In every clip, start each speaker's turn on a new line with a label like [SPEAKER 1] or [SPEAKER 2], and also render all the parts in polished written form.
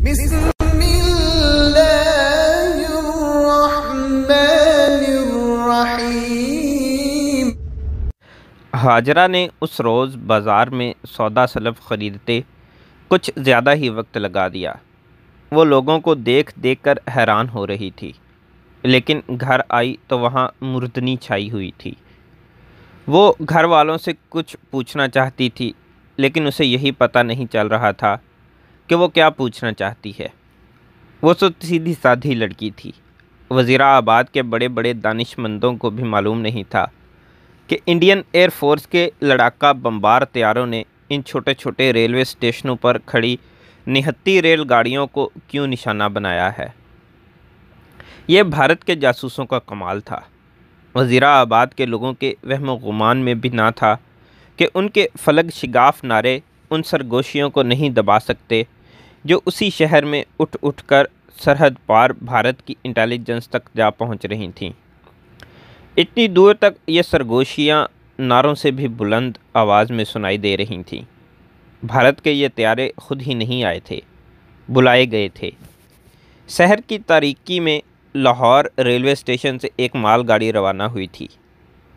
[SPEAKER 1] بسم اللہ الرحمن الرحیم۔
[SPEAKER 2] ہاجرہ نے اس روز بازار میں سودا سلف خریدتے کچھ زیادہ ہی وقت لگا دیا۔ وہ لوگوں کو دیکھ دیکھ کر حیران ہو رہی تھی، لیکن گھر آئی تو وہاں مردنی چھائی ہوئی تھی۔ وہ گھر والوں سے کچھ پوچھنا چاہتی تھی، لیکن اسے یہی پتہ نہیں چل رہا تھا کہ وہ کیا پوچھنا چاہتی ہے۔ وہ تو سیدھی سادھی لڑکی تھی۔ وزیر آباد کے بڑے بڑے دانش مندوں کو بھی معلوم نہیں تھا کہ انڈین ایئر فورس کے لڑاکا بمبار طیاروں نے ان چھوٹے چھوٹے ریلوے اسٹیشنوں پر کھڑی نہتی ریل گاڑیوں کو کیوں نشانہ بنایا ہے۔ یہ بھارت کے جاسوسوں کا کمال تھا۔ وزیر آباد کے لوگوں کے وہم و گمان میں بھی نہ تھا کہ ان کے فلک شگاف نعرے ان سرگوشیوں کو نہیں دبا سکتے جو اسی شہر میں اٹھ اٹھ کر سرحد پار بھارت کی انٹیلیجنس تک جا پہنچ رہی تھیں۔ اتنی دور تک یہ سرگوشیاں نعروں سے بھی بلند آواز میں سنائی دے رہی تھیں۔ بھارت کے یہ طیارے خود ہی نہیں آئے تھے، بلائے گئے تھے۔ شہر کی تاریکی میں لاہور ریلوے اسٹیشن سے ایک مال گاڑی روانہ ہوئی تھی،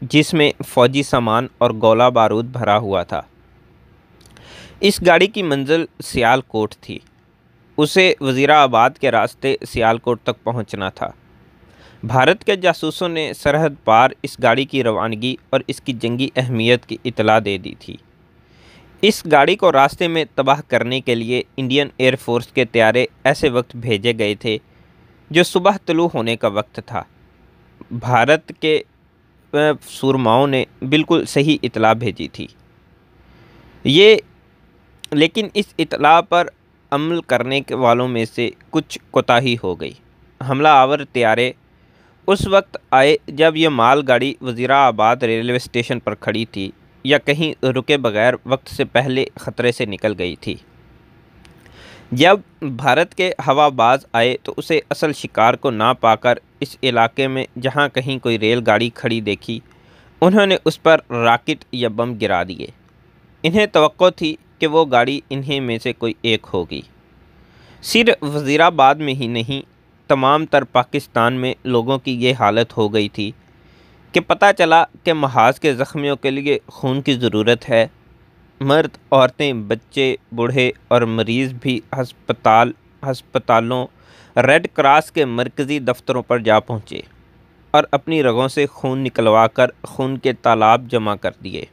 [SPEAKER 2] جس میں فوجی سامان اور گولہ بارود بھرا ہوا تھا۔ اس گاڑی کی منزل سیال کوٹ تھی۔ اسے وزیر آباد کے راستے سیال کوٹ تک پہنچنا تھا۔ بھارت کے جاسوسوں نے سرحد پار اس گاڑی کی روانگی اور اس کی جنگی اہمیت کی اطلاع دے دی تھی۔ اس گاڑی کو راستے میں تباہ کرنے کے لیے انڈین ایئر فورس کے طیارے ایسے وقت بھیجے گئے تھے جو صبح طلوع ہونے کا وقت تھا۔ بھارت کے سورماؤں نے بالکل صحیح اطلاع بھیجی تھی، لیکن اس اطلاع پر عمل کرنے والوں میں سے کچھ کوتاہی ہو گئی۔ حملہ آور طیارے اس وقت آئے جب یہ مال گاڑی وزیر آباد ریلوے اسٹیشن پر کھڑی تھی یا کہیں رکے بغیر وقت سے پہلے خطرے سے نکل گئی تھی۔ جب بھارت کے ہوا باز آئے تو اسے اصل شکار کو نہ پا کر اس علاقے میں جہاں کہیں کوئی ریل گاڑی کھڑی دیکھی، انہوں نے اس پر راکٹ یا بم گرا دیے۔ انہیں توقع تھی کہ وہ گاڑی انہیں میں سے کوئی ایک ہوگی۔ صرف وزیر آباد میں ہی نہیں، تمام تر پاکستان میں لوگوں کی یہ حالت ہو گئی تھی کہ پتہ چلا کہ محاذ کے زخمیوں کے لیے خون کی ضرورت ہے۔ مرد، عورتیں، بچے، بوڑھے اور مریض بھی ہسپتالوں، ریڈ کراس کے مرکزی دفتروں پر جا پہنچے اور اپنی رگوں سے خون نکلوا کر خون کے تالاب جمع کر دیے۔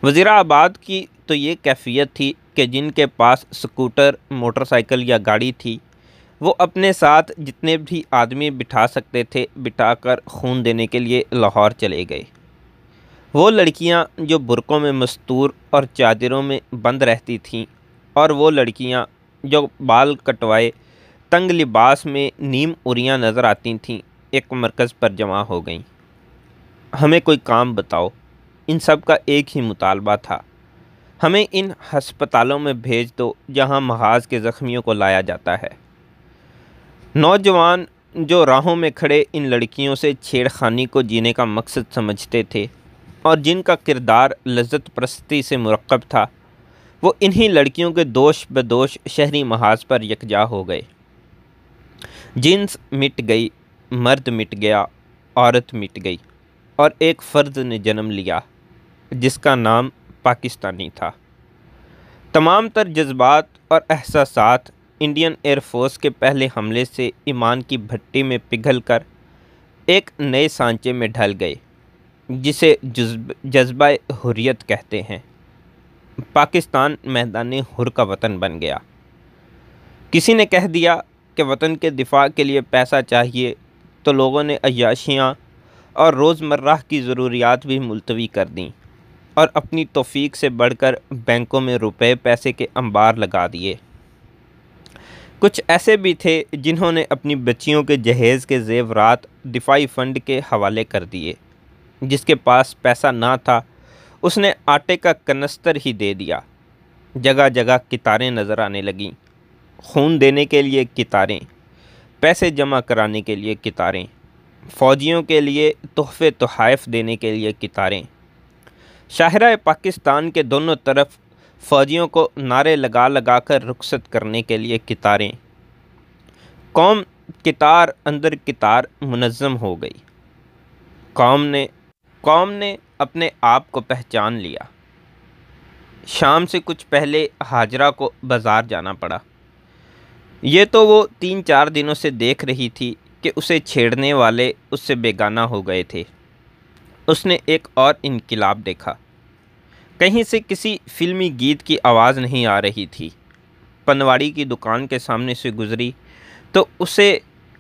[SPEAKER 2] وزیر آباد کی تو یہ کیفیت تھی کہ جن کے پاس سکوٹر، موٹر سائیکل یا گاڑی تھی، وہ اپنے ساتھ جتنے بھی آدمی بٹھا سکتے تھے بٹھا کر خون دینے کے لیے لاہور چلے گئے۔ وہ لڑکیاں جو برقعوں میں مستور اور چادروں میں بند رہتی تھیں، اور وہ لڑکیاں جو بال کٹوائے تنگ لباس میں نیم اریاں نظر آتی تھیں، ایک مرکز پر جمع ہو گئیں۔ ہمیں کوئی کام بتاؤ، ان سب کا ایک ہی مطالبہ تھا، ہمیں ان ہسپتالوں میں بھیج دو جہاں محاذ کے زخمیوں کو لایا جاتا ہے۔ نوجوان جو راہوں میں کھڑے ان لڑکیوں سے چھیڑ خانی کو جینے کا مقصد سمجھتے تھے اور جن کا کردار لذت پرستی سے مرکب تھا، وہ انہی لڑکیوں کے دوش بدوش شہری محاذ پر یکجا ہو گئے۔ جنس مٹ گئی، مرد مٹ گیا، عورت مٹ گئی، اور ایک فرد نے جنم لیا جس کا نام پاکستانی تھا۔ تمام تر جذبات اور احساسات انڈین ایئر فورس کے پہلے حملے سے ایمان کی بھٹی میں پگھل کر ایک نئے سانچے میں ڈھل گئے جسے جذبہ حریت کہتے ہیں۔ پاکستان میدان حر کا وطن بن گیا۔ کسی نے کہہ دیا کہ وطن کے دفاع کے لیے پیسہ چاہیے، تو لوگوں نے عیاشیاں اور روزمرہ کی ضروریات بھی ملتوی کر دیں اور اپنی توفیق سے بڑھ کر بینکوں میں روپے پیسے کے انبار لگا دیے۔ کچھ ایسے بھی تھے جنہوں نے اپنی بچیوں کے جہیز کے زیورات دفاعی فنڈ کے حوالے کر دیے۔ جس کے پاس پیسہ نہ تھا اس نے آٹے کا کنستر ہی دے دیا۔ جگہ جگہ قطاریں نظر آنے لگیں، خون دینے کے لیے قطاریں، پیسے جمع کرانے کے لیے قطاریں، فوجیوں کے لیے تحفے تحائف دینے کے لیے قطاریں۔ شاہراہ پاکستان کے دونوں طرف فوجیوں کو نعرے لگا لگا کر رخصت کرنے کے لیے کتاریں۔ قوم کتار اندر کتار منظم ہو گئی۔ قوم نے اپنے آپ کو پہچان لیا۔ شام سے کچھ پہلے ہاجرہ کو بازار جانا پڑا۔ یہ تو وہ 3-4 دنوں سے دیکھ رہی تھی کہ اسے چھیڑنے والے اس سے بیگانہ ہو گئے تھے۔ اس نے ایک اور انقلاب دیکھا۔ کہیں سے کسی فلمی گیت کی آواز نہیں آ رہی تھی۔ پنواڑی کی دکان کے سامنے سے گزری تو اسے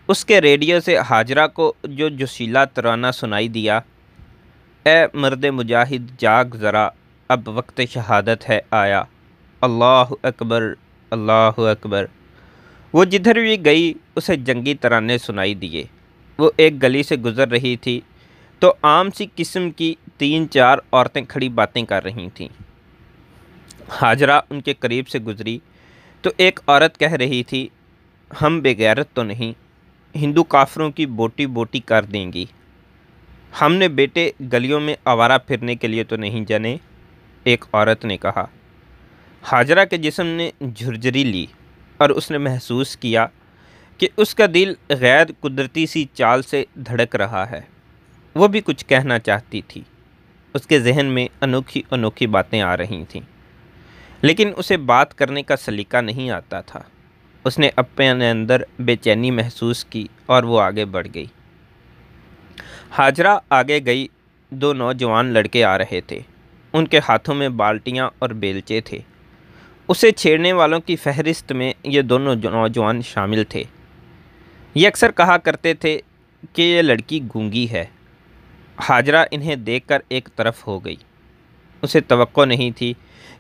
[SPEAKER 2] اس کے ریڈیو سے ہاجرہ کو جو جوشیلا ترانہ سنائی دیا، اے مرد مجاہد جاگ ذرا، اب وقت شہادت ہے آیا، اللہ اکبر اللہ اکبر۔ وہ جدھر بھی گئی اسے جنگی ترانے سنائی دیے۔ وہ ایک گلی سے گزر رہی تھی تو عام سی قسم کی 3-4 عورتیں کھڑی باتیں کر رہی تھیں۔ ہاجرہ ان کے قریب سے گزری تو ایک عورت کہہ رہی تھی، ہم بے غیرت تو نہیں، ہندو کافروں کی بوٹی بوٹی کر دیں گی، ہم نے بیٹے گلیوں میں آوارہ پھرنے کے لیے تو نہیں جنے، ایک عورت نے کہا۔ ہاجرہ کے جسم نے جھرجھری لی اور اس نے محسوس کیا کہ اس کا دل غیر قدرتی سی چال سے دھڑک رہا ہے۔ وہ بھی کچھ کہنا چاہتی تھی، اس کے ذہن میں انوکھی انوکھی باتیں آ رہی تھیں، لیکن اسے بات کرنے کا سلیقہ نہیں آتا تھا۔ اس نے اپنے اندر بے چینی محسوس کی اور وہ آگے بڑھ گئی۔ ہاجرہ آگے گئی۔ 2 نوجوان لڑکے آ رہے تھے، ان کے ہاتھوں میں بالٹیاں اور بیلچے تھے۔ اسے چھیڑنے والوں کی فہرست میں یہ دونوں نوجوان شامل تھے۔ یہ اکثر کہا کرتے تھے کہ یہ لڑکی گونگی ہے۔ ہاجرہ انہیں دیکھ کر ایک طرف ہو گئی۔ اسے توقع نہیں تھی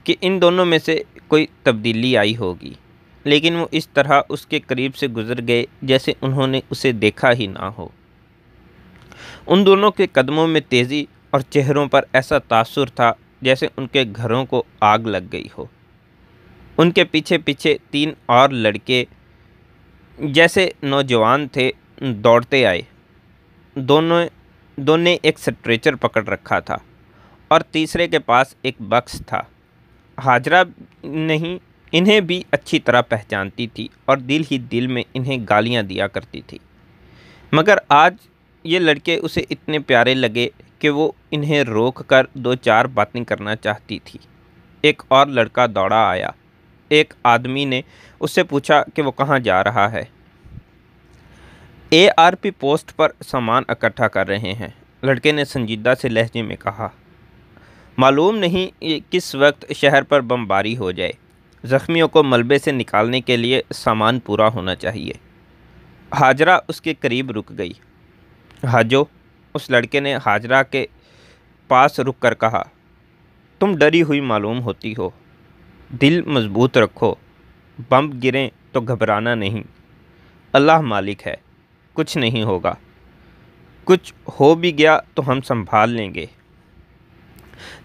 [SPEAKER 2] کہ ان دونوں میں سے کوئی تبدیلی آئی ہوگی، لیکن وہ اس طرح اس کے قریب سے گزر گئے جیسے انہوں نے اسے دیکھا ہی نہ ہو۔ ان دونوں کے قدموں میں تیزی اور چہروں پر ایسا تاثر تھا جیسے ان کے گھروں کو آگ لگ گئی ہو۔ ان کے پیچھے پیچھے 3 اور لڑکے جیسے نوجوان تھے دوڑتے آئے۔ دونوں نے ایک سٹریچر پکڑ رکھا تھا اور تیسرے کے پاس ایک بکس تھا۔ ہاجرہ انہیں بھی اچھی طرح پہچانتی تھی اور دل ہی دل میں انہیں گالیاں دیا کرتی تھی، مگر آج یہ لڑکے اسے اتنے پیارے لگے کہ وہ انہیں روک کر 2-4 باتیں کرنا چاہتی تھی۔ ایک اور لڑکا دوڑا آیا۔ ایک آدمی نے اس سے پوچھا کہ وہ کہاں جا رہا ہے۔ ARP پوسٹ پر سامان اکٹھا کر رہے ہیں، لڑکے نے سنجیدہ سے لہجے میں کہا۔ معلوم نہیں کس وقت شہر پر بمباری ہو جائے، زخمیوں کو ملبے سے نکالنے کے لیے سامان پورا ہونا چاہیے۔ ہاجرہ اس کے قریب رک گئی۔ حاجو، اس لڑکے نے ہاجرہ کے پاس رک کر کہا، تم ڈری ہوئی معلوم ہوتی ہو، دل مضبوط رکھو، بم گریں تو گھبرانا نہیں، اللہ مالک ہے، کچھ نہیں ہوگا، کچھ ہو بھی گیا تو ہم سنبھال لیں گے۔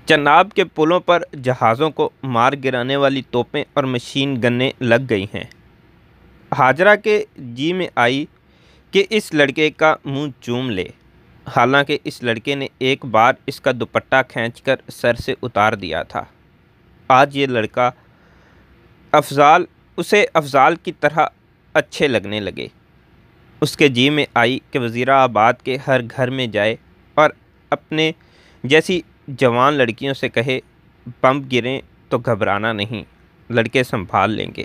[SPEAKER 2] چناب کے پلوں پر جہازوں کو مار گرانے والی توپیں اور مشین گنیں لگ گئی ہیں۔ ہاجرہ کے جی میں آئی کہ اس لڑکے کا منہ چوم لے، حالانکہ اس لڑکے نے ایک بار اس کا دوپٹہ کھینچ کر سر سے اتار دیا تھا۔ آج یہ لڑکا اسے افضال کی طرح اچھے لگنے لگے۔ اس کے جی میں آئی کہ وزیر آباد کے ہر گھر میں جائے اور اپنے جیسی جوان لڑکیوں سے کہے، بم گریں تو گھبرانا نہیں، لڑکے سنبھال لیں گے۔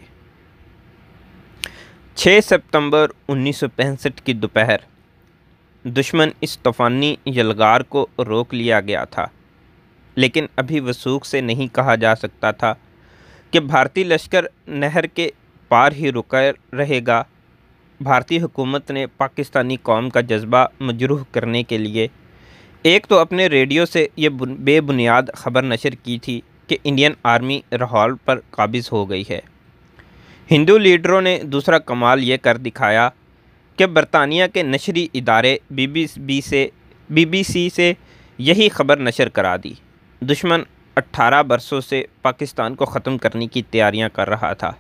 [SPEAKER 2] 6 ستمبر 1965 کی دوپہر دشمن اس طوفانی یلغار کو روک لیا گیا تھا، لیکن ابھی وثوق سے نہیں کہا جا سکتا تھا کہ بھارتی لشکر نہر کے پار ہی رکا رہے گا۔ بھارتی حکومت نے پاکستانی قوم کا جذبہ مجروح کرنے کے لیے ایک تو اپنے ریڈیو سے یہ بے بنیاد خبر نشر کی تھی کہ انڈین آرمی لاہور پر قابض ہو گئی ہے۔ ہندو لیڈروں نے دوسرا کمال یہ کر دکھایا کہ برطانیہ کے نشری ادارے بی بی سی سے یہی خبر نشر کرا دی۔ دشمن 18 برسوں سے پاکستان کو ختم کرنے کی تیاریاں کر رہا تھا۔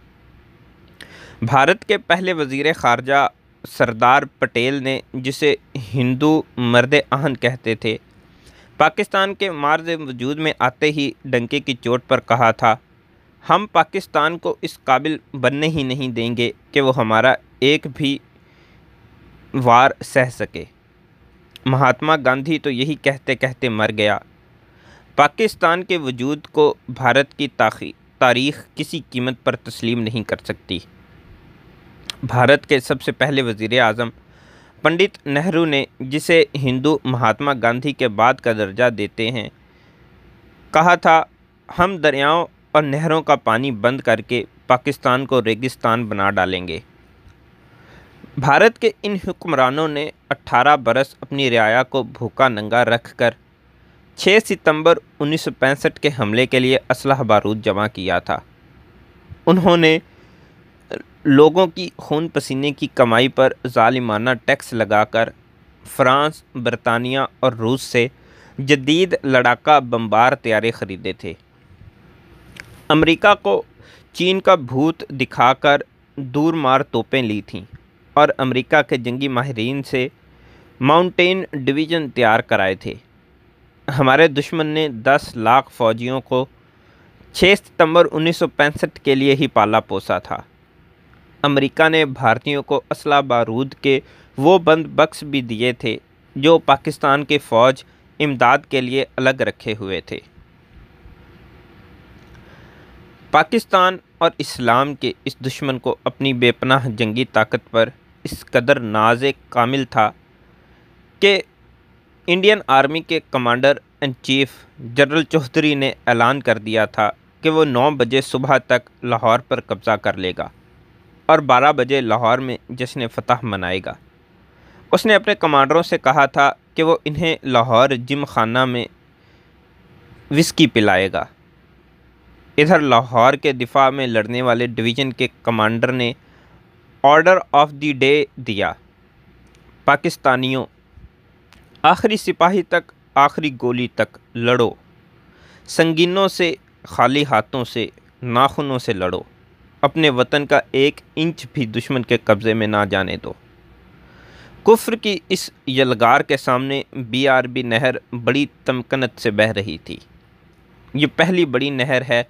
[SPEAKER 2] بھارت کے پہلے وزیر خارجہ سردار پٹیل نے، جسے ہندو مرد آہن کہتے تھے، پاکستان کے معرض وجود میں آتے ہی ڈنکے کی چوٹ پر کہا تھا ہم پاکستان کو اس قابل بننے ہی نہیں دیں گے کہ وہ ہمارا ایک بھی وار سہ سکے۔ مہاتما گاندھی تو یہی کہتے کہتے مر گیا۔ پاکستان کے وجود کو بھارت کی تاریخ کسی قیمت پر تسلیم نہیں کر سکتی۔ بھارت کے سب سے پہلے وزیر اعظم پنڈت نہرو نے، جسے ہندو مہاتما گاندھی کے بعد کا درجہ دیتے ہیں، کہا تھا ہم دریاؤں اور نہروں کا پانی بند کر کے پاکستان کو ریگستان بنا ڈالیں گے۔ بھارت کے ان حکمرانوں نے 18 برس اپنی رعایا کو بھوکا ننگا رکھ کر 6 ستمبر 1965 کے حملے کے لیے اسلحہ بارود جمع کیا تھا۔ انہوں نے لوگوں کی خون پسینے کی کمائی پر ظالمانہ ٹیکس لگا کر فرانس، برطانیہ اور روس سے جدید لڑاکا بمبار طیارے خریدے تھے۔ امریکہ کو چین کا بھوت دکھا کر دور مار توپیں لی تھیں اور امریکہ کے جنگی ماہرین سے ماؤنٹین ڈویژن تیار کرائے تھے۔ ہمارے دشمن نے 10 لاکھ فوجیوں کو 6 ستمبر 1965 کے لیے ہی پالا پوسا تھا۔ امریکہ نے بھارتیوں کو اسلحہ بارود کے وہ بند بکس بھی دیے تھے جو پاکستان کے فوج امداد کے لیے الگ رکھے ہوئے تھے۔ پاکستان اور اسلام کے اس دشمن کو اپنی بے پناہ جنگی طاقت پر اس قدر ناز کامل تھا کہ انڈین آرمی کے commander in chief general Chaudhuri نے اعلان کر دیا تھا کہ وہ 9 بجے صبح تک لاہور پر قبضہ کر لے گا اور 12 بجے لاہور میں جشن فتح منائے گا۔ اس نے اپنے کمانڈروں سے کہا تھا کہ وہ انہیں لاہور جم خانہ میں وسکی پلائے گا۔ ادھر لاہور کے دفاع میں لڑنے والے ڈویژن کے کمانڈر نے آرڈر آف دی ڈے دیا: پاکستانیوں، آخری سپاہی تک، آخری گولی تک لڑو، سنگینوں سے، خالی ہاتھوں سے، ناخنوں سے لڑو، اپنے وطن کا 1 انچ بھی دشمن کے قبضے میں نہ جانے دو۔ کفر کی اس یلغار کے سامنے BRB نہر بڑی تمکنت سے بہہ رہی تھی۔ یہ پہلی بڑی نہر ہے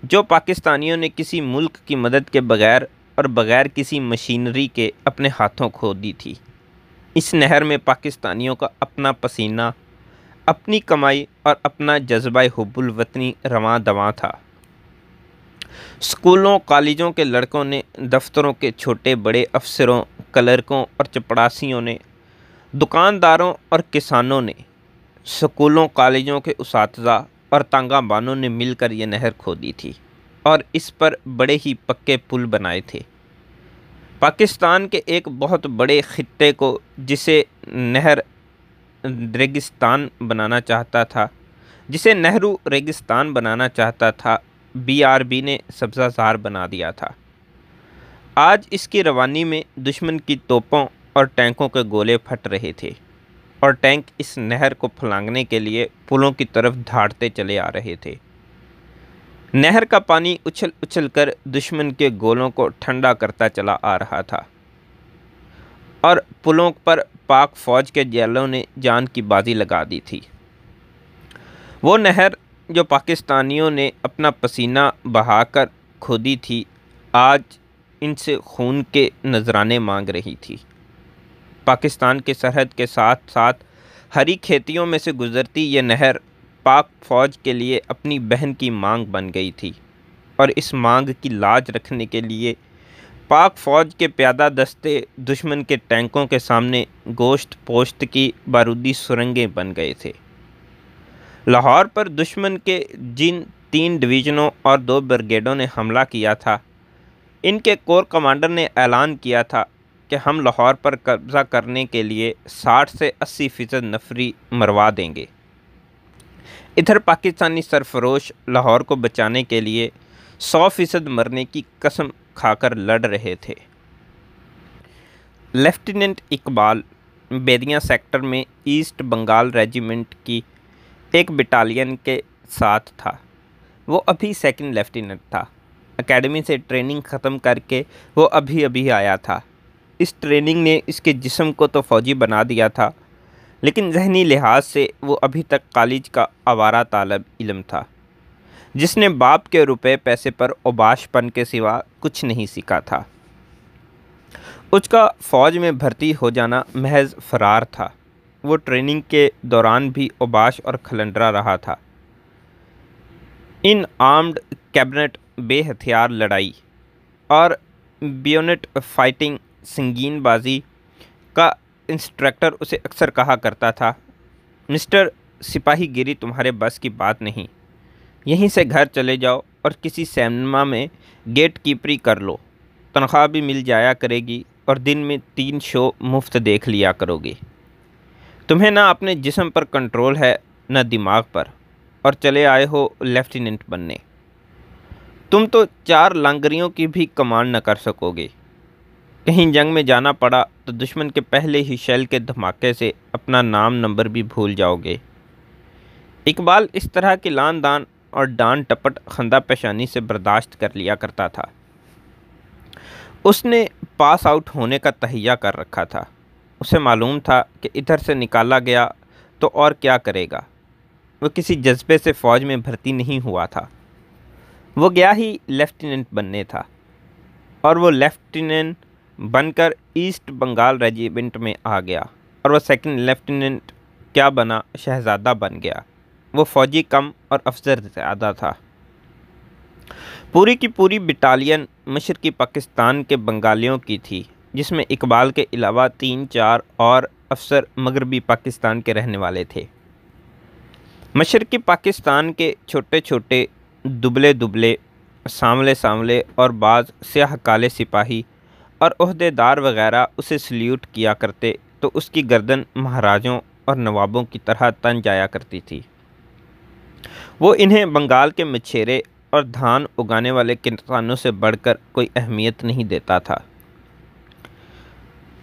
[SPEAKER 2] جو پاکستانیوں نے کسی ملک کی مدد کے بغیر اور بغیر کسی مشینری کے اپنے ہاتھوں کھودی تھی۔ اس نہر میں پاکستانیوں کا اپنا پسینہ، اپنی کمائی اور اپنا جذبہ حب الوطنی رواں دواں تھا۔ اسکولوں کالجوں کے لڑکوں نے، دفتروں کے چھوٹے بڑے افسروں، کلرکوں اور چپڑاسیوں نے، دکانداروں اور کسانوں نے، اسکولوں کالجوں کے اساتذہ اور تانگہ بانوں نے مل کر یہ نہر کھودی تھی اور اس پر بڑے ہی پکے پل بنائے تھے۔ پاکستان کے ایک بہت بڑے خطے کو جسے نہر ریگستان بنانا چاہتا تھا، جسے نہرو ریگستان بنانا چاہتا تھا، BRB نے سبزہ زار بنا دیا تھا۔ آج اس کی روانی میں دشمن کی توپوں اور ٹینکوں کے گولے پھٹ رہے تھے اور ٹینک اس نہر کو پھلانگنے کے لیے پلوں کی طرف دھاڑتے چلے آ رہے تھے۔ نہر کا پانی اچھل اچھل کر دشمن کے گولوں کو ٹھنڈا کرتا چلا آ رہا تھا اور پلوں پر پاک فوج کے جیلوں نے جان کی بازی لگا دی تھی۔ وہ نہر جو پاکستانیوں نے اپنا پسینہ بہا کر کھودی تھی، آج ان سے خون کے نذرانے مانگ رہی تھی۔ پاکستان کے سرحد کے ساتھ ساتھ ہری کھیتیوں میں سے گزرتی یہ نہر پاک فوج کے لیے اپنی بہن کی مانگ بن گئی تھی اور اس مانگ کی لاج رکھنے کے لیے پاک فوج کے پیادہ دستے دشمن کے ٹینکوں کے سامنے گوشت پوشت کی بارودی سرنگیں بن گئے تھے۔ لاہور پر دشمن کے جن 3 ڈویژنوں اور 2 بریگیڈوں نے حملہ کیا تھا، ان کے کور کمانڈر نے اعلان کیا تھا کہ ہم لاہور پر قبضہ کرنے کے لیے 60 سے 80% نفری مروا دیں گے۔ ادھر پاکستانی سرفروش لاہور کو بچانے کے لیے 100% مرنے کی قسم کھا کر لڑ رہے تھے۔ لیفٹیننٹ اقبال بیدیاں سیکٹر میں ایسٹ بنگال ریجیمنٹ کی ایک بٹالین کے ساتھ تھا۔ وہ ابھی 2nd لیفٹیننٹ تھا۔ اکیڈمی سے ٹریننگ ختم کر کے وہ ابھی آیا تھا۔ اس ٹریننگ نے اس کے جسم کو تو فوجی بنا دیا تھا، لیکن ذہنی لحاظ سے وہ ابھی تک کالج کا آوارہ طالب علم تھا۔ جس نے باپ کے روپے پیسے پر اوباش پن کے سوا کچھ نہیں سیکھا تھا۔ اس کا فوج میں بھرتی ہو جانا محض فرار تھا۔ وہ ٹریننگ کے دوران بھی اوباش اور کھلنڈرا رہا تھا۔ ان آرمڈ کیبنٹ بے ہتھیار لڑائی اور بیونٹ فائٹنگ سنگین بازی کا انسٹرکٹر اسے اکثر کہا کرتا تھا، مسٹر سپاہی گیری تمہارے بس کی بات نہیں، یہیں سے گھر چلے جاؤ اور کسی سینما میں گیٹ کیپری کر لو، تنخواہ بھی مل جایا کرے گی اور دن میں 3 شو مفت دیکھ لیا کرو گے۔ تمہیں نہ اپنے جسم پر کنٹرول ہے نہ دماغ پر، اور چلے آئے ہو لیفٹیننٹ بننے۔ تم تو 4 لانگریوں کی بھی کمانڈ نہ کر سکو گے۔ کہیں جنگ میں جانا پڑا تو دشمن کے پہلے ہی شیل کے دھماکے سے اپنا نام نمبر بھی بھول جاؤ گے۔ اقبال اس طرح کی لان دان اور ڈان ٹپٹ خندہ پیشانی سے برداشت کر لیا کرتا تھا۔ اس نے پاس آؤٹ ہونے کا تہیہ کر رکھا تھا۔ اسے معلوم تھا کہ ادھر سے نکالا گیا تو اور کیا کرے گا۔ وہ کسی جذبے سے فوج میں بھرتی نہیں ہوا تھا۔ وہ گیا ہی لیفٹیننٹ بننے تھا، اور وہ لیفٹیننٹ بن کر ایسٹ بنگال ریجیمنٹ میں آ گیا، اور وہ سیکنڈ لیفٹیننٹ کیا بنا، شہزادہ بن گیا۔ وہ فوجی کم اور افسر زیادہ تھا۔ پوری کی پوری بٹالین مشرقی پاکستان کے بنگالیوں کی تھی، جس میں اقبال کے علاوہ 3-4 اور افسر مغربی پاکستان کے رہنے والے تھے۔ مشرقی پاکستان کے چھوٹے چھوٹے، دبلے دبلے، سانولے سانولے اور بعض سیاہ کالے سپاہی اور عہدے دار وغیرہ اسے سلیوٹ کیا کرتے تو اس کی گردن مہاراجوں اور نوابوں کی طرح تن جایا کرتی تھی۔ وہ انہیں بنگال کے مچھیرے اور دھان اگانے والے کسانوں سے بڑھ کر کوئی اہمیت نہیں دیتا تھا۔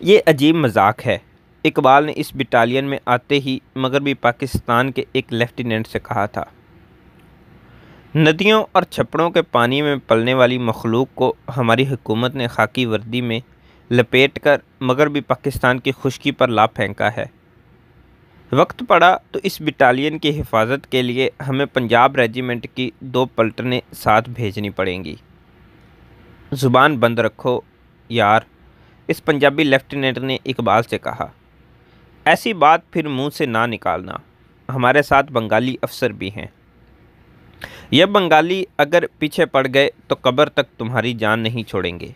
[SPEAKER 2] یہ عجیب مذاق ہے، اقبال نے اس بٹالین میں آتے ہی مغربی پاکستان کے ایک لیفٹیننٹ سے کہا تھا۔ ندیوں اور چھپڑوں کے پانی میں پلنے والی مخلوق کو ہماری حکومت نے خاکی وردی میں لپیٹ کر مغربی پاکستان کی خشکی پر لا پھینکا ہے۔ وقت پڑا تو اس بٹالین کی حفاظت کے لیے ہمیں پنجاب ریجیمنٹ کی 2 پلٹنیں ساتھ بھیجنی پڑیں گی۔ زبان بند رکھو یار، اس پنجابی لیفٹیننٹ نے اقبال سے کہا۔ ایسی بات پھر منہ سے نہ نکالنا، ہمارے ساتھ بنگالی افسر بھی ہیں۔ یہ بنگالی اگر پیچھے پڑ گئے تو قبر تک تمہاری جان نہیں چھوڑیں گے۔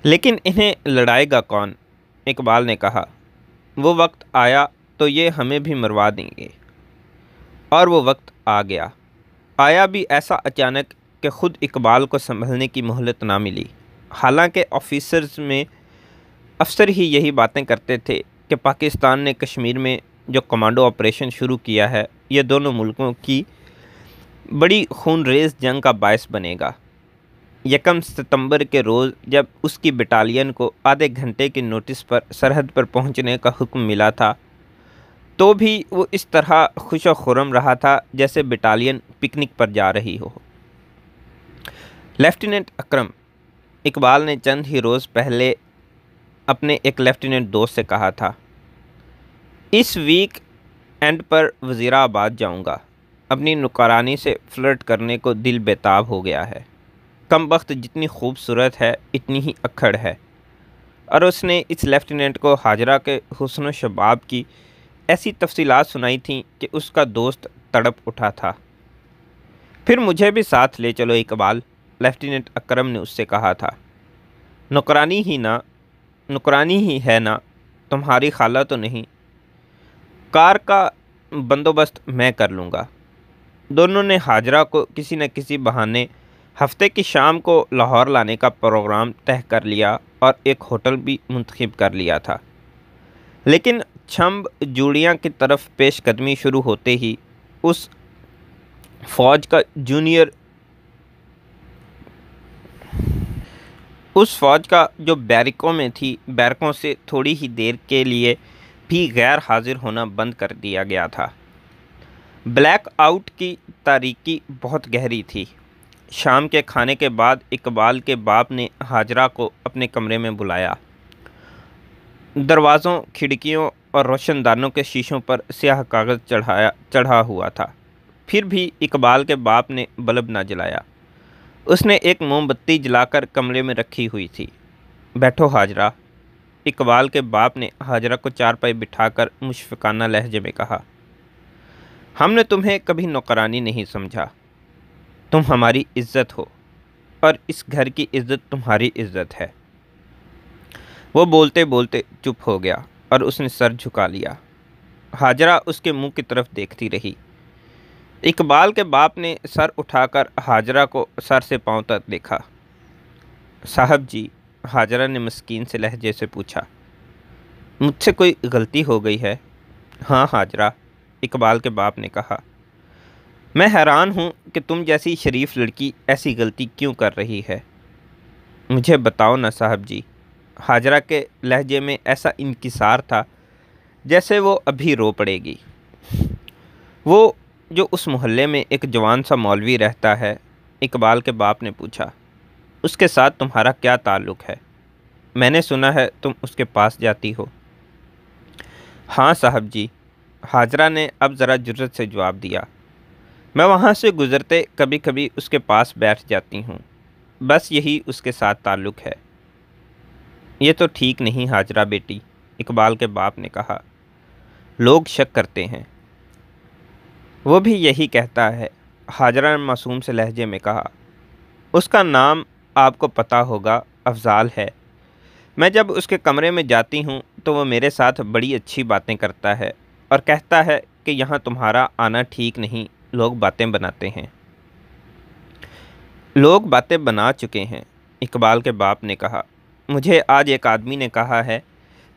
[SPEAKER 2] لیکن انہیں لڑائے گا کون؟ اقبال نے کہا۔ وہ وقت آیا تو یہ ہمیں بھی مروا دیں گے۔ اور وہ وقت آ گیا، آیا بھی ایسا اچانک کہ خود اقبال کو سنبھلنے کی مہلت نہ ملی۔ حالانکہ آفیسرز میں افسر ہی یہی باتیں کرتے تھے کہ پاکستان نے کشمیر میں جو کمانڈو آپریشن شروع کیا ہے، یہ دونوں ملکوں کی بڑی خون ریز جنگ کا باعث بنے گا۔ 1 ستمبر کے روز جب اس کی بٹالین کو آدھے گھنٹے کے نوٹس پر سرحد پر پہنچنے کا حکم ملا تھا تو بھی وہ اس طرح خوش و خرم رہا تھا جیسے بٹالین پکنک پر جا رہی ہو۔ لیفٹیننٹ اکرم، اقبال نے چند ہی روز پہلے اپنے ایک لیفٹیننٹ دوست سے کہا تھا، اس ویک اینڈ پر وزیر آباد جاؤں گا۔ اپنی نوکرانی سے فلرٹ کرنے کو دل بیتاب ہو گیا ہے۔ کم بخت جتنی خوبصورت ہے اتنی ہی اکھڑ ہے۔ اور اس نے اس لیفٹیننٹ کو ہاجرہ کے حسن و شباب کی ایسی تفصیلات سنائی تھیں کہ اس کا دوست تڑپ اٹھا تھا۔ پھر مجھے بھی ساتھ لے چلو اقبال، لیفٹیننٹ اکرم نے اس سے کہا تھا۔ نوکرانی ہی ہے نا، تمہاری خالہ تو نہیں۔ کار کا بندوبست میں کر لوں گا۔ دونوں نے ہاجرہ کو کسی نہ کسی بہانے ہفتے کی شام کو لاہور لانے کا پروگرام طے کر لیا اور ایک ہوٹل بھی منتخب کر لیا تھا۔ لیکن چھمب جوڑیاں کی طرف پیش قدمی شروع ہوتے ہی اس فوج کا جو بیرکوں میں تھی، بیرکوں سے تھوڑی ہی دیر کے لیے بھی غیر حاضر ہونا بند کر دیا گیا تھا۔ بلیک آؤٹ کی تاریکی بہت گہری تھی۔ شام کے کھانے کے بعد اقبال کے باپ نے ہاجرہ کو اپنے کمرے میں بلایا۔ دروازوں، کھڑکیوں اور روشن دانوں کے شیشوں پر سیاہ کاغذ چڑھا ہوا تھا۔ پھر بھی اقبال کے باپ نے بلب نہ جلایا۔ اس نے ایک موم بتی جلا کر کمرے میں رکھی ہوئی تھی۔ بیٹھو حاجرہ، اقبال کے باپ نے حاجرہ کو چارپائی بٹھا کر مشفقانہ لہجے میں کہا۔ ہم نے تمہیں کبھی نوکرانی نہیں سمجھا، تم ہماری عزت ہو اور اس گھر کی عزت تمہاری عزت ہے۔ وہ بولتے بولتے چپ ہو گیا اور اس نے سر جھکا لیا۔ حاجرہ اس کے منہ کی طرف دیکھتی رہی۔ اقبال کے باپ نے سر اٹھا کر حاجرہ کو سر سے پاؤں تک دیکھا۔ صاحب جی، حاجرہ نے مسکین سے لہجے سے پوچھا، مجھ سے کوئی غلطی ہو گئی ہے؟ ہاں حاجرہ، اقبال کے باپ نے کہا، میں حیران ہوں کہ تم جیسی شریف لڑکی ایسی غلطی کیوں کر رہی ہے۔ مجھے بتاؤ نا صاحب جی۔ حاجرہ کے لہجے میں ایسا انکسار تھا جیسے وہ ابھی رو پڑے گی۔ وہ جو اس محلے میں ایک جوان سا مولوی رہتا ہے، اقبال کے باپ نے پوچھا، اس کے ساتھ تمہارا کیا تعلق ہے؟ میں نے سنا ہے تم اس کے پاس جاتی ہو۔ ہاں صاحب جی، حاجرہ نے اب ذرا جرأت سے جواب دیا، میں وہاں سے گزرتے کبھی کبھی اس کے پاس بیٹھ جاتی ہوں، بس یہی اس کے ساتھ تعلق ہے۔ یہ تو ٹھیک نہیں حاجرہ بیٹی، اقبال کے باپ نے کہا، لوگ شک کرتے ہیں۔ وہ بھی یہی کہتا ہے، حاجرہ نے معصوم سے لہجے میں کہا، اس کا نام آپ کو پتہ ہوگا، افضال ہے۔ میں جب اس کے کمرے میں جاتی ہوں تو وہ میرے ساتھ بڑی اچھی باتیں کرتا ہے اور کہتا ہے کہ یہاں تمہارا آنا ٹھیک نہیں، لوگ باتیں بناتے ہیں۔ لوگ باتیں بنا چکے ہیں، اقبال کے باپ نے کہا، مجھے آج ایک آدمی نے کہا ہے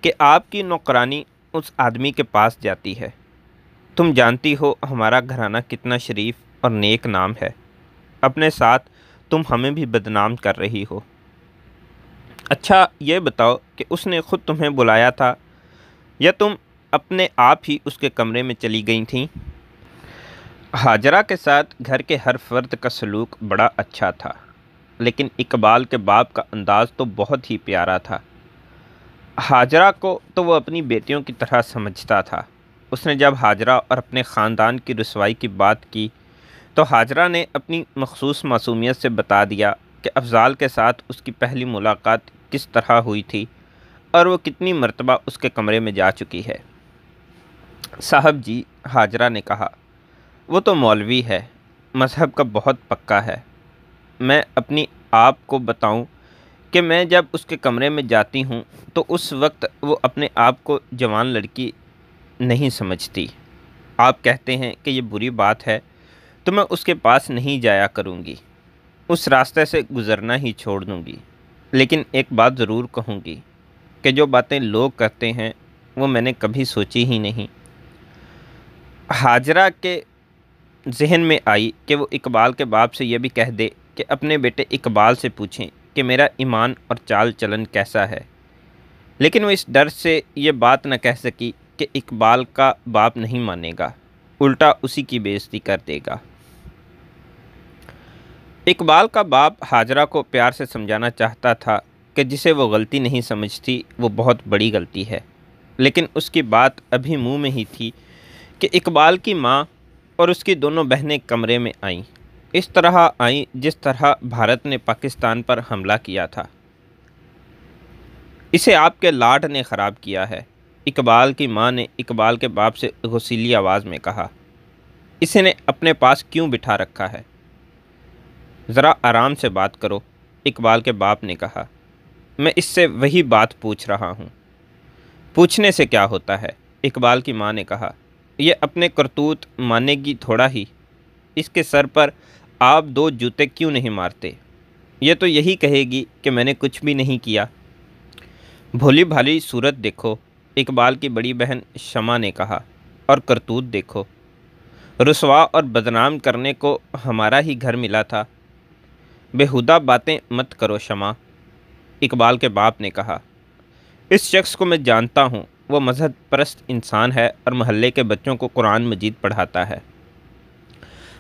[SPEAKER 2] کہ آپ کی نوکرانی اس آدمی کے پاس جاتی ہے۔ تم جانتی ہو ہمارا گھرانہ کتنا شریف اور نیک نام ہے، اپنے ساتھ تم ہمیں بھی بدنام کر رہی ہو۔ اچھا یہ بتاؤ کہ اس نے خود تمہیں بلایا تھا یا تم اپنے آپ ہی اس کے کمرے میں چلی گئی تھیں؟ حاجرہ کے ساتھ گھر کے ہر فرد کا سلوک بڑا اچھا تھا، لیکن اقبال کے باپ کا انداز تو بہت ہی پیارا تھا۔ حاجرہ کو تو وہ اپنی بیٹیوں کی طرح سمجھتا تھا۔ اس نے جب حاجرہ اور اپنے خاندان کی رسوائی کی بات کی تو حاجرہ نے اپنی مخصوص معصومیت سے بتا دیا کہ افضال کے ساتھ اس کی پہلی ملاقات کس طرح ہوئی تھی اور وہ کتنی مرتبہ اس کے کمرے میں جا چکی ہے۔ صاحب جی، حاجرہ نے کہا، وہ تو مولوی ہے، مذہب کا بہت پکا ہے۔ میں اپنی آپ کو بتاؤں کہ میں جب اس کے کمرے میں جاتی ہوں تو اس وقت وہ اپنے آپ کو جوان لڑکی نہیں سمجھتی۔ آپ کہتے ہیں کہ یہ بری بات ہے تو میں اس کے پاس نہیں جایا کروں گی، اس راستے سے گزرنا ہی چھوڑ دوں گی، لیکن ایک بات ضرور کہوں گی کہ جو باتیں لوگ کرتے ہیں وہ میں نے کبھی سوچی ہی نہیں۔ حاجرہ کے ذہن میں آئی کہ وہ اقبال کے باپ سے یہ بھی کہہ دے کہ اپنے بیٹے اقبال سے پوچھیں کہ میرا ایمان اور چال چلن کیسا ہے، لیکن وہ اس ڈر سے یہ بات نہ کہہ سکی کہ اقبال کا باپ نہیں مانے گا، الٹا اسی کی بے عزتی کر دے گا۔ اقبال کا باپ حاجرہ کو پیار سے سمجھانا چاہتا تھا کہ جسے وہ غلطی نہیں سمجھتی وہ بہت بڑی غلطی ہے، لیکن اس کی بات ابھی منہ میں ہی تھی کہ اقبال کی ماں اور اس کی دونوں بہنیں کمرے میں آئیں، اس طرح آئیں جس طرح بھارت نے پاکستان پر حملہ کیا تھا۔ اسے آپ کے لاڈ نے خراب کیا ہے، اقبال کی ماں نے اقبال کے باپ سے غصیلی آواز میں کہا، اسے نے اپنے پاس کیوں بٹھا رکھا ہے؟ ذرا آرام سے بات کرو، اقبال کے باپ نے کہا، میں اس سے وہی بات پوچھ رہا ہوں۔ پوچھنے سے کیا ہوتا ہے؟ اقبال کی ماں نے کہا، یہ اپنے کرتوت مانے گی تھوڑا ہی، اس کے سر پر آپ 2 جوتے کیوں نہیں مارتے؟ یہ تو یہی کہے گی کہ میں نے کچھ بھی نہیں کیا۔ بھولی بھالی صورت دیکھو، اقبال کی بڑی بہن شمع نے کہا، اور کرتوت دیکھو، رسوا اور بدنام کرنے کو ہمارا ہی گھر ملا تھا۔ بےہودہ باتیں مت کرو شمع، اقبال کے باپ نے کہا، اس شخص کو میں جانتا ہوں، وہ مذہب پرست انسان ہے اور محلے کے بچوں کو قرآن مجید پڑھاتا ہے۔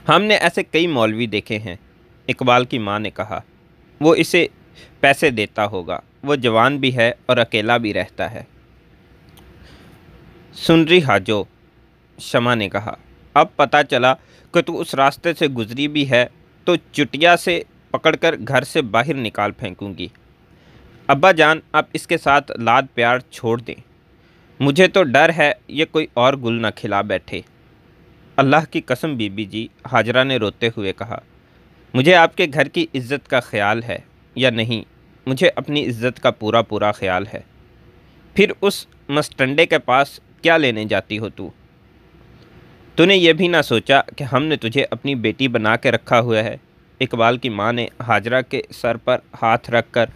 [SPEAKER 2] ہم نے ایسے کئی مولوی دیکھے ہیں، اقبال کی ماں نے کہا، وہ اسے پیسے دیتا ہوگا، وہ جوان بھی ہے اور اکیلا بھی رہتا ہے۔ سن رہی حاجو، شمع نے کہا، اب پتہ چلا کہ تو اس راستے سے گزری بھی ہے تو چٹیا سے پکڑ کر گھر سے باہر نکال پھینکوں گی۔ ابا جان، آپ اس کے ساتھ لاد پیار چھوڑ دیں، مجھے تو ڈر ہے یہ کوئی اور گل نہ کھلا بیٹھے۔ اللہ کی قسم بی بی جی، ہاجرہ نے روتے ہوئے کہا، مجھے آپ کے گھر کی عزت کا خیال ہے یا نہیں؟ مجھے اپنی عزت کا پورا پورا خیال ہے۔ پھر اس مسٹنڈے کے پاس کیا لینے جاتی ہو تو نے یہ بھی نہ سوچا کہ ہم نے تجھے اپنی بیٹی بنا کے رکھا ہوا ہے؟ اقبال کی ماں نے ہاجرہ کے سر پر ہاتھ رکھ کر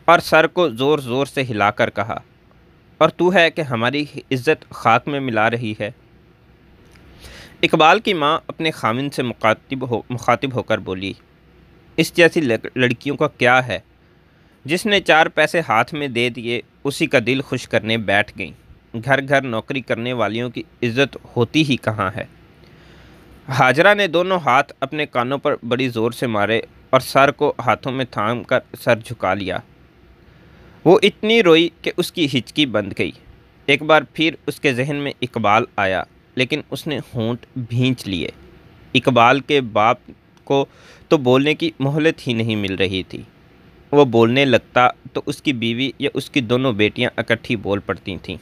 [SPEAKER 2] اور سر کو زور زور سے ہلا کر کہا، اور تو ہے کہ ہماری عزت خاک میں ملا رہی ہے؟ اقبال کی ماں اپنے خاوند سے مخاطب ہو کر بولی، اس جیسی لڑکیوں کا کیا ہے؟ جس نے 4 پیسے ہاتھ میں دے دیے اسی کا دل خوش کرنے بیٹھ گئیں۔ گھر گھر نوکری کرنے والیوں کی عزت ہوتی ہی کہاں ہے؟ ہاجرہ نے دونوں ہاتھ اپنے کانوں پر بڑی زور سے مارے اور سر کو ہاتھوں میں تھام کر سر جھکا لیا۔ وہ اتنی روئی کہ اس کی ہچکی بند گئی۔ ایک بار پھر اس کے ذہن میں اقبال آیا، لیکن اس نے ہونٹ بھینچ لیے۔ اقبال کے باپ کو تو بولنے کی مہلت ہی نہیں مل رہی تھی۔ وہ بولنے لگتا تو اس کی بیوی یا اس کی دونوں بیٹیاں اکٹھی بول پڑتی تھیں۔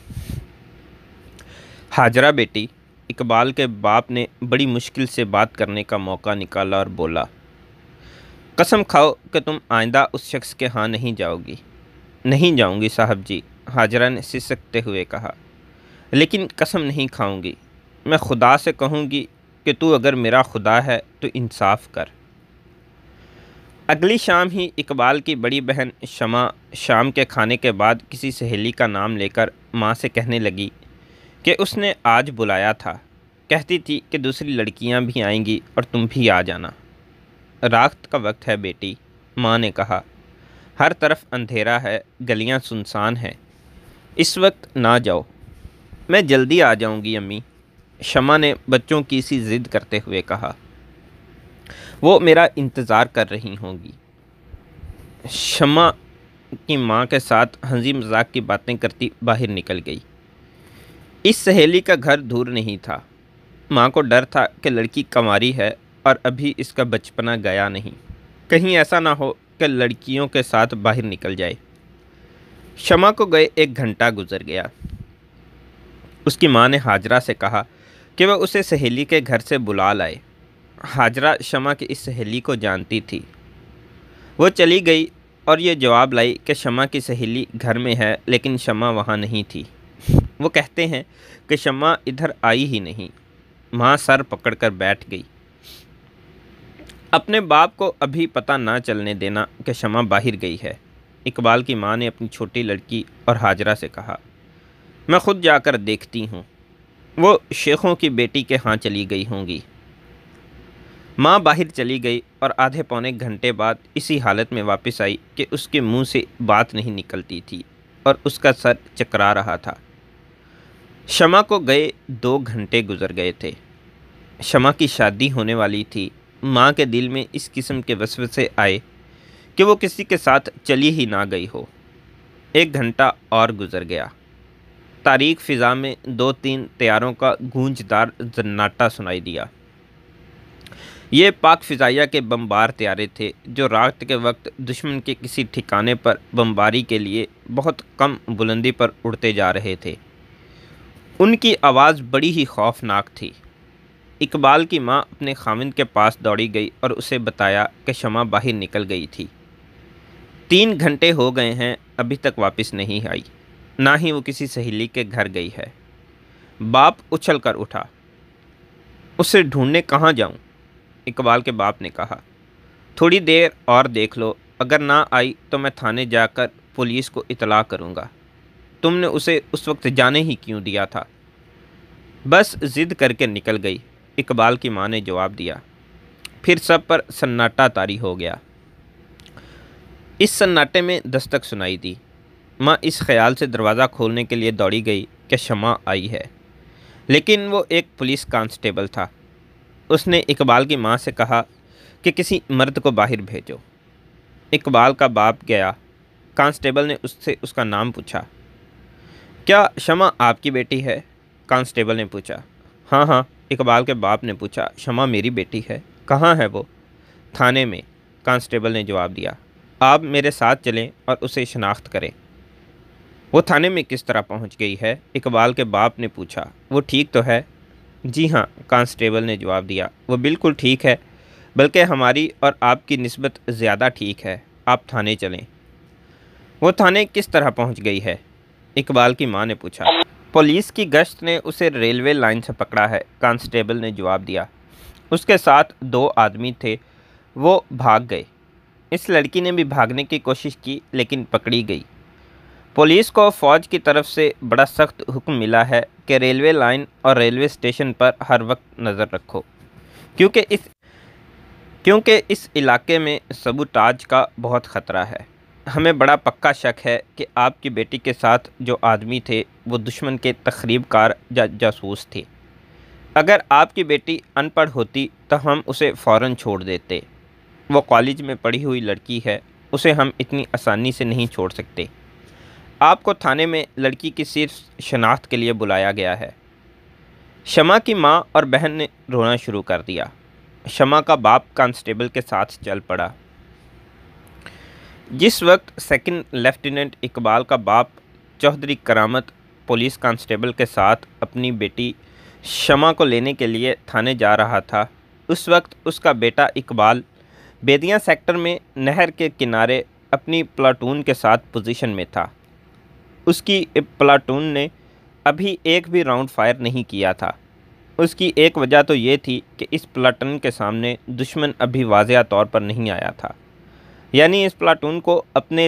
[SPEAKER 2] ہاجرہ بیٹی، اقبال کے باپ نے بڑی مشکل سے بات کرنے کا موقع نکالا اور بولا، قسم کھاؤ کہ تم آئندہ اس شخص کے ہاں نہیں جاؤ گی۔ نہیں جاؤں گی صاحب جی، ہاجرہ نے سسکتے ہوئے کہا، لیکن قسم نہیں کھاؤں گی۔ میں خدا سے کہوں گی کہ تو اگر میرا خدا ہے تو انصاف کر۔ اگلی شام ہی اقبال کی بڑی بہن شمع شام کے کھانے کے بعد کسی سہیلی کا نام لے کر ماں سے کہنے لگی کہ اس نے آج بلایا تھا، کہتی تھی کہ دوسری لڑکیاں بھی آئیں گی اور تم بھی آ جانا۔ رات کا وقت ہے بیٹی، ماں نے کہا، ہر طرف اندھیرا ہے، گلیاں سنسان ہیں، اس وقت نہ جاؤ۔ میں جلدی آ جاؤں گی امی، شمع نے بچوں کی سی ضد کرتے ہوئے کہا، وہ میرا انتظار کر رہی ہوں گی۔ شمع کی ماں کے ساتھ ہنسی مذاق کی باتیں کرتی باہر نکل گئی۔ اس سہیلی کا گھر دور نہیں تھا۔ ماں کو ڈر تھا کہ لڑکی کنواری ہے اور ابھی اس کا بچپنا گیا نہیں، کہیں ایسا نہ ہو کہ لڑکیوں کے ساتھ باہر نکل جائے۔ شمع کو گئے 1 گھنٹہ گزر گیا۔ اس کی ماں نے ہاجرہ سے کہا کہ وہ اسے سہیلی کے گھر سے بلا لائے۔ ہاجرہ شمع کی اس سہیلی کو جانتی تھی۔ وہ چلی گئی اور یہ جواب لائی کہ شمع کی سہیلی گھر میں ہے لیکن شمع وہاں نہیں تھی۔ وہ کہتے ہیں کہ شمع ادھر آئی ہی نہیں۔ ماں سر پکڑ کر بیٹھ گئی۔ اپنے باپ کو ابھی پتہ نہ چلنے دینا کہ شمع باہر گئی ہے۔ اقبال کی ماں نے اپنی چھوٹی لڑکی اور ہاجرہ سے کہا، میں خود جا کر دیکھتی ہوں، وہ شیخوں کی بیٹی کے ہاں چلی گئی ہوں گی۔ ماں باہر چلی گئی اور آدھے پونے گھنٹے بعد اسی حالت میں واپس آئی کہ اس کے منہ سے بات نہیں نکلتی تھی اور اس کا سر چکرا رہا تھا۔ شمع کو گئے 2 گھنٹے گزر گئے تھے۔ شمع کی شادی ہونے والی تھی۔ ماں کے دل میں اس قسم کے وسوسے آئے کہ وہ کسی کے ساتھ چلی ہی نہ گئی ہو۔ 1 گھنٹہ اور گزر گیا۔ تاریک فضا میں 2-3 طیاروں کا گونجدار سناٹا سنائی دیا۔ یہ پاک فضائیہ کے بمبار طیارے تھے جو رات کے وقت دشمن کے کسی ٹھکانے پر بمباری کے لیے بہت کم بلندی پر اڑتے جا رہے تھے۔ ان کی آواز بڑی ہی خوفناک تھی۔ اقبال کی ماں اپنے خاوند کے پاس دوڑی گئی اور اسے بتایا کہ شمع باہر نکل گئی تھی۔ 3 گھنٹے ہو گئے ہیں، ابھی تک واپس نہیں آئی، نہ ہی وہ کسی سہیلی کے گھر گئی ہے۔ باپ اچھل کر اٹھا، اسے ڈھونڈنے کہاں جاؤں؟ اقبال کے باپ نے کہا، تھوڑی دیر اور دیکھ لو، اگر نہ آئی تو میں تھانے جا کر پولیس کو اطلاع کروں گا۔ تم نے اسے اس وقت جانے ہی کیوں دیا تھا؟ بس ضد کر کے نکل گئی، اقبال کی ماں نے جواب دیا۔ پھر سب پر سناٹا طاری ہو گیا۔ اس سناٹے میں دستک سنائی دی۔ ماں اس خیال سے دروازہ کھولنے کے لیے دوڑی گئی کہ شمع آئی ہے، لیکن وہ ایک پولیس کانسٹیبل تھا۔ اس نے اقبال کی ماں سے کہا کہ کسی مرد کو باہر بھیجو۔ اقبال کا باپ گیا۔ کانسٹیبل نے اس سے اس کا نام پوچھا۔ کیا شمع آپ کی بیٹی ہے؟ کانسٹیبل نے پوچھا۔ ہاں ہاں، اقبال کے باپ نے پوچھا۔ شمع میری بیٹی ہے۔ کہاں ہے وہ؟ تھانے میں، کانسٹیبل نے جواب دیا۔ آپ میرے ساتھ چلیں اور اسے شناخت کریں۔ وہ تھانے میں کس طرح پہنچ گئی ہے؟ اقبال کے باپ نے پوچھا۔ وہ ٹھیک تو ہے؟ جی ہاں، کانسٹیبل نے جواب دیا۔ وہ بالکل ٹھیک ہے، بلکہ ہماری اور آپ کی نسبت زیادہ ٹھیک ہے۔ آپ تھانے چلیں۔ وہ تھانے کس طرح پہنچ گئی ہے؟ اقبال کی ماں نے پوچھا۔ پولیس کی گشت نے اسے ریلوے لائن سے پکڑا ہے، کانسٹیبل نے جواب دیا۔ اس کے ساتھ 2 آدمی تھے، وہ بھاگ گئے۔ اس لڑکی نے بھی بھاگنے کی کوشش کی لیکن پکڑی گئی۔ پولیس کو فوج کی طرف سے بڑا سخت حکم ملا ہے کہ ریلوے لائن اور ریلوے اسٹیشن پر ہر وقت نظر رکھو، کیونکہ اس علاقے میں سبوتاژ کا بہت خطرہ ہے۔ ہمیں بڑا پکا شک ہے کہ آپ کی بیٹی کے ساتھ جو آدمی تھے وہ دشمن کے تخریب کار جاسوس تھے۔ اگر آپ کی بیٹی ان پڑھ ہوتی تو ہم اسے فوراً چھوڑ دیتے۔ وہ کالج میں پڑھی ہوئی لڑکی ہے، اسے ہم اتنی آسانی سے نہیں چھوڑ سکتے۔ آپ کو تھانے میں لڑکی کی صرف شناخت کے لیے بلایا گیا ہے۔ شمع کی ماں اور بہن نے رونا شروع کر دیا۔ شمع کا باپ کانسٹیبل کے ساتھ چل پڑا۔ جس وقت سیکنڈ لیفٹیننٹ اقبال کا باپ چوہدری کرامت پولیس کانسٹیبل کے ساتھ اپنی بیٹی شمع کو لینے کے لیے تھانے جا رہا تھا، اس وقت اس کا بیٹا اقبال بیدیاں سیکٹر میں نہر کے کنارے اپنی پلاٹون کے ساتھ پوزیشن میں تھا۔ اس کی پلاٹون نے ابھی ایک بھی راؤنڈ فائر نہیں کیا تھا۔ اس کی ایک وجہ تو یہ تھی کہ اس پلاٹون کے سامنے دشمن ابھی واضح طور پر نہیں آیا تھا، یعنی اس پلاٹون کو اپنے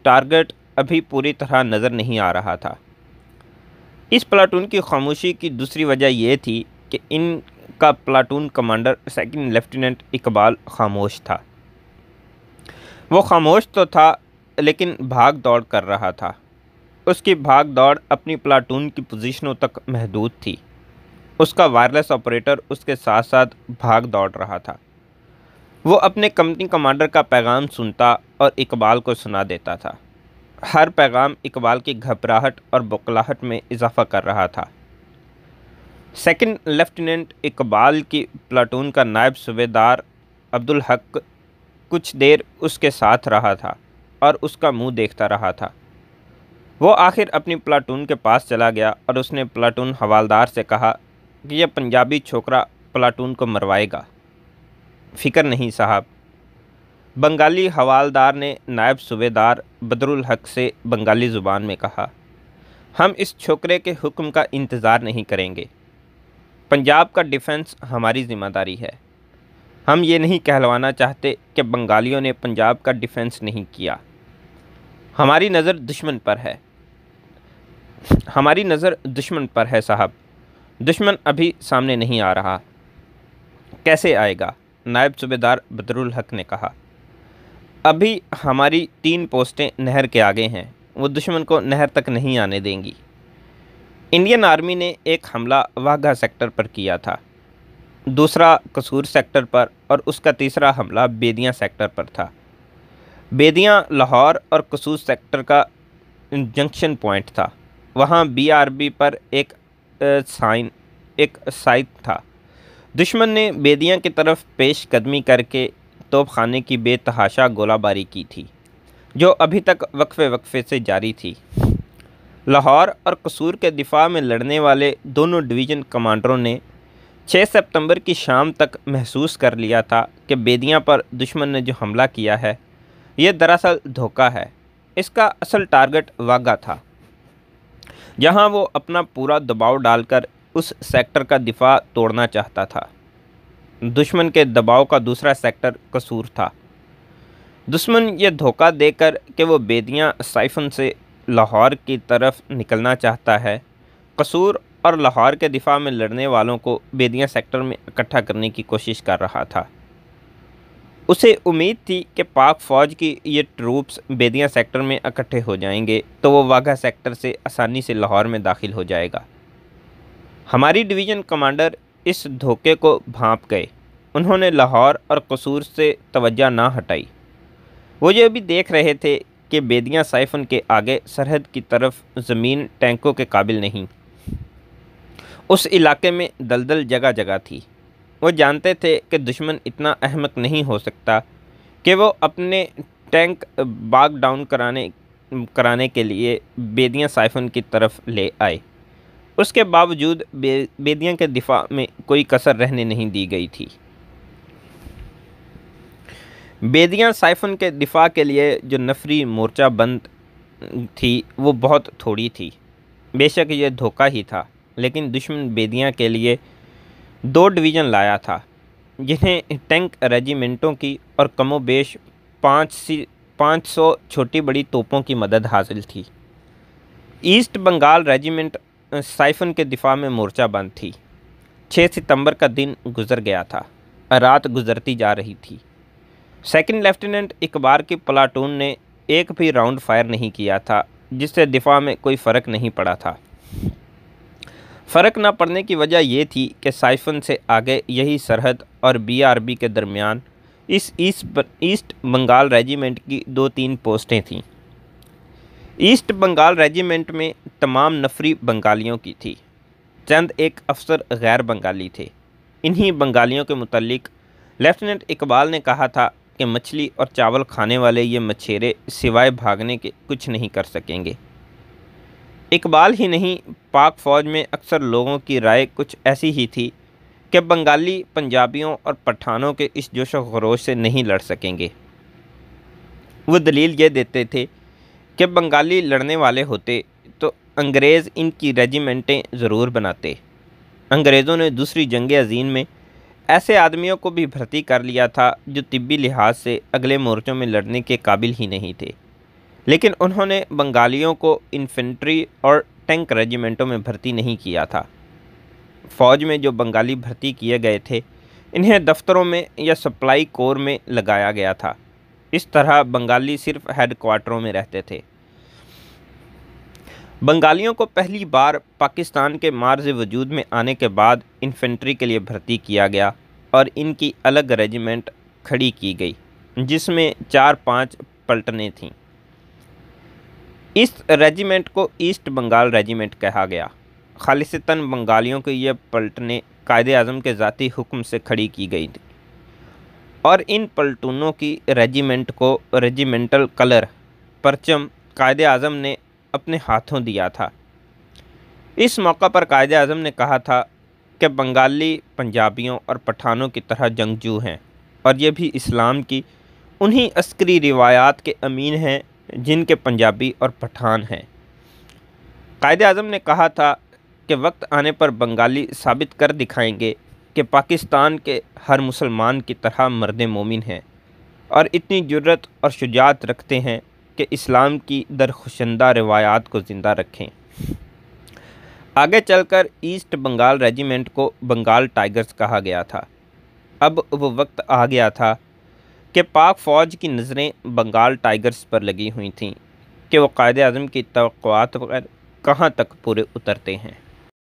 [SPEAKER 2] ٹارگٹ ابھی پوری طرح نظر نہیں آ رہا تھا۔ اس پلاٹون کی خاموشی کی دوسری وجہ یہ تھی کہ ان کا platoon commander second lieutenant Iqbal خاموش تھا۔ وہ خاموش تو تھا لیکن بھاگ دوڑ کر رہا تھا۔ اس کی بھاگ دوڑ اپنی پلاٹون کی پوزیشنوں تک محدود تھی۔ اس کا وائرلیس آپریٹر اس کے ساتھ ساتھ بھاگ دوڑ رہا تھا۔ وہ اپنے کمپنی کمانڈر کا پیغام سنتا اور اقبال کو سنا دیتا تھا۔ ہر پیغام اقبال کی گھبراہٹ اور بقلاہٹ میں اضافہ کر رہا تھا۔ سیکنڈ لیفٹیننٹ اقبال کی پلاٹون کا نائب صوبیدار عبدالحق کچھ دیر اس کے ساتھ رہا تھا اور اس کا منہ دیکھتا رہا تھا۔ وہ آخر اپنی پلاٹون کے پاس چلا گیا اور اس نے پلاٹون حوالدار سے کہا کہ یہ پنجابی چھوکرا پلاٹون کو مروائے گا۔ فکر نہیں صاحب، بنگالی حوالدار نے نائب صوبیدار بدرالحق سے بنگالی زبان میں کہا۔ ہم اس چھوکرے کے حکم کا انتظار نہیں کریں گے۔ پنجاب کا ڈیفنس ہماری ذمہ داری ہے۔ ہم یہ نہیں کہلوانا چاہتے کہ بنگالیوں نے پنجاب کا ڈیفنس نہیں کیا۔ ہماری نظر دشمن پر ہے۔ ہماری نظر دشمن پر ہے صاحب۔ دشمن ابھی سامنے نہیں آ رہا۔ کیسے آئے گا؟ نائب صوبیدار بدرالحق نے کہا۔ ابھی ہماری 3 پوسٹیں نہر کے آگے ہیں، وہ دشمن کو نہر تک نہیں آنے دیں گی۔ انڈین آرمی نے ایک حملہ واگھا سیکٹر پر کیا تھا، دوسرا قصور سیکٹر پر اور اس کا تیسرا حملہ بیدیاں سیکٹر پر تھا۔ بیدیاں لاہور اور قصور سیکٹر کا جنکشن پوائنٹ تھا۔ وہاں BRB پر ایک سائٹ تھا۔ دشمن نے بیدیاں کی طرف پیش قدمی کر کے توپ خانے کی بے تحاشا گولہ باری کی تھی، جو ابھی تک وقفے سے جاری تھی۔ لاہور اور قصور کے دفاع میں لڑنے والے دونوں ڈویژن کمانڈروں نے 6 ستمبر کی شام تک محسوس کر لیا تھا کہ بیدیاں پر دشمن نے جو حملہ کیا ہے یہ دراصل دھوکہ ہے۔ اس کا اصل ٹارگٹ واگھا تھا، جہاں وہ اپنا پورا دباؤ ڈال کر اس سیکٹر کا دفاع توڑنا چاہتا تھا۔ دشمن کے دباؤ کا دوسرا سیکٹر قصور تھا۔ دشمن یہ دھوکہ دے کر کہ وہ بیدیاں سائفن سے لاہور کی طرف نکلنا چاہتا ہے، قصور اور لاہور کے دفاع میں لڑنے والوں کو بیدیاں سیکٹر میں اکٹھا کرنے کی کوشش کر رہا تھا۔ اسے امید تھی کہ پاک فوج کی یہ ٹروپس بیدیاں سیکٹر میں اکٹھے ہو جائیں گے تو وہ واگھا سیکٹر سے آسانی سے لاہور میں داخل ہو جائے گا۔ ہماری ڈویژن کمانڈر اس دھوکے کو بھانپ گئے۔ انہوں نے لاہور اور قصور سے توجہ نہ ہٹائی۔ وہ یہ بھی دیکھ رہے تھے کہ بیدیاں سائفن کے آگے سرحد کی طرف زمین ٹینکوں کے قابل نہیں۔ اس علاقے میں دلدل جگہ جگہ تھی۔ وہ جانتے تھے کہ دشمن اتنا احمق نہیں ہو سکتا کہ وہ اپنے ٹینک باغ ڈاؤن کرانے کے لیے بیدیاں سائفن کی طرف لے آئے۔ اس کے باوجود بیدیاں کے دفاع میں کوئی کسر رہنے نہیں دی گئی تھی۔ بیدیاں سائفن کے دفاع کے لیے جو نفری مورچہ بند تھی وہ بہت تھوڑی تھی۔ بے شک یہ دھوکہ ہی تھا، لیکن دشمن بیدیاں کے لیے 2 ڈویژن لایا تھا، جنہیں ٹینک ریجیمنٹوں کی اور کم و بیش 500 چھوٹی بڑی توپوں کی مدد حاصل تھی۔ ایسٹ بنگال ریجیمنٹ سائفن کے دفاع میں مورچہ بند تھی۔ 6 ستمبر کا دن گزر گیا تھا، رات گزرتی جا رہی تھی۔ سیکنڈ لیفٹیننٹ اقبال کی پلاٹون نے ایک بھی راؤنڈ فائر نہیں کیا تھا، جس سے دفاع میں کوئی فرق نہیں پڑا تھا۔ فرق نہ پڑنے کی وجہ یہ تھی کہ سائفن سے آگے یہی سرحد اور BRB کے درمیان اس ایسٹ بنگال ریجیمنٹ کی 2-3 پوسٹیں تھیں۔ ایسٹ بنگال ریجیمنٹ میں تمام نفری بنگالیوں کی تھی، چند ایک افسر غیر بنگالی تھے۔ انہی بنگالیوں کے متعلق لیفٹیننٹ اقبال نے کہا تھا کہ مچھلی اور چاول کھانے والے یہ مچھیرے سوائے بھاگنے کے کچھ نہیں کر سکیں گے۔ اقبال ہی نہیں، پاک فوج میں اکثر لوگوں کی رائے کچھ ایسی ہی تھی کہ بنگالی پنجابیوں اور پٹھانوں کے اس جوش و خروش سے نہیں لڑ سکیں گے۔ وہ دلیل یہ دیتے تھے کہ بنگالی لڑنے والے ہوتے تو انگریز ان کی ریجیمنٹیں ضرور بناتے۔ انگریزوں نے دوسری جنگ عظیم میں ایسے آدمیوں کو بھی بھرتی کر لیا تھا جو طبی لحاظ سے اگلے مورچوں میں لڑنے کے قابل ہی نہیں تھے، لیکن انہوں نے بنگالیوں کو انفینٹری اور ٹینک ریجیمنٹوں میں بھرتی نہیں کیا تھا۔ فوج میں جو بنگالی بھرتی کیے گئے تھے، انہیں دفتروں میں یا سپلائی کور میں لگایا گیا تھا۔ اس طرح بنگالی صرف ہیڈ کوارٹروں میں رہتے تھے۔ بنگالیوں کو پہلی بار پاکستان کے معرض وجود میں آنے کے بعد انفینٹری کے لیے بھرتی کیا گیا اور ان کی الگ ریجیمنٹ کھڑی کی گئی، جس میں 4-5 پلٹنیں تھیں۔ اس ریجیمنٹ کو ایسٹ بنگال ریجیمنٹ کہا گیا۔ خالصتاً بنگالیوں کی یہ پلٹنیں قائد اعظم کے ذاتی حکم سے کھڑی کی گئی تھیں، اور ان پلٹونوں کی ریجیمنٹ کو ریجیمنٹل کلر پرچم قائد اعظم نے اپنے ہاتھوں دیا تھا۔ اس موقع پر قائد اعظم نے کہا تھا کہ بنگالی پنجابیوں اور پٹھانوں کی طرح جنگجو ہیں، اور یہ بھی اسلام کی انہی عسکری روایات کے امین ہیں جن کے پنجابی اور پٹھان ہیں۔ قائد اعظم نے کہا تھا کہ وقت آنے پر بنگالی ثابت کر دکھائیں گے کہ پاکستان کے ہر مسلمان کی طرح مرد مومن ہیں اور اتنی جرأت اور شجاعت رکھتے ہیں کہ اسلام کی درخشندہ روایات کو زندہ رکھیں۔ آگے چل کر ایسٹ بنگال ریجیمنٹ کو بنگال ٹائیگرز کہا گیا تھا۔ اب وہ وقت آ گیا تھا کہ پاک فوج کی نظریں بنگال ٹائیگرز پر لگی ہوئی تھیں کہ وہ قائد اعظم کی توقعات پر کہاں تک پورے اترتے ہیں۔